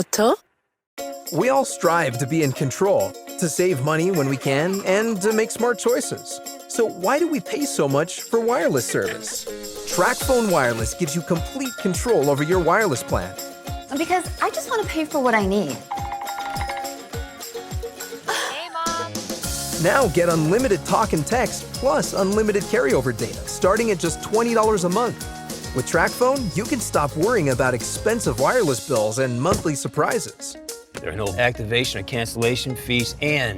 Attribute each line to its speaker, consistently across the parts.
Speaker 1: Moto?
Speaker 2: We all strive to be in control, to save money when we can, and to make smart choices. So why do we pay so much for wireless service? TracFone Wireless gives you complete control over your wireless plan.
Speaker 3: Because I just want to pay for what I need.
Speaker 1: Hey, Mom.
Speaker 2: Now get unlimited talk and text plus unlimited carryover data starting at just $20 a month. With TracFone, you can stop worrying about expensive wireless bills and monthly surprises.
Speaker 4: There are no activation or cancellation fees and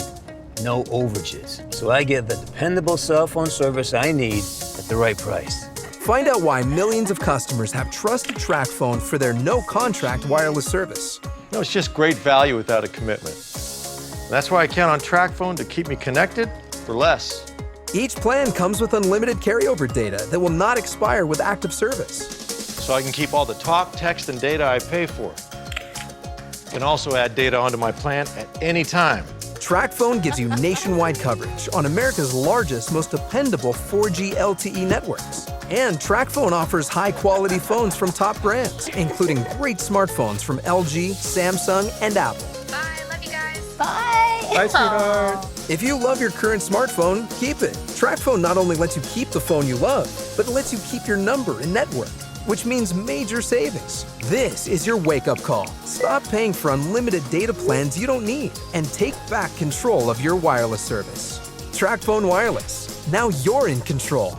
Speaker 4: no overages. So I get the dependable cell phone service I need at the right price.
Speaker 2: Find out why millions of customers have trusted TracFone for their no-contract wireless service.
Speaker 5: No, it's just great value without a commitment. That's why I count on TracFone to keep me connected for less.
Speaker 2: Each plan comes with unlimited carryover data that will not expire with active service.
Speaker 5: So I can keep all the talk, text, and data I pay for. I can also add data onto my plan at any time.
Speaker 2: TracFone gives you nationwide coverage on America's largest, most dependable 4G LTE networks. And TracFone offers high-quality phones from top brands, including great smartphones from LG, Samsung, and Apple.
Speaker 1: Bye, love you guys.
Speaker 3: Bye.
Speaker 5: Bye, sweetheart.
Speaker 2: If you love your current smartphone, keep it. TracFone not only lets you keep the phone you love, but lets you keep your number and network, which means major savings. This is your wake-up call. Stop paying for unlimited data plans you don't need and take back control of your wireless service. TracFone Wireless. Now you're in control.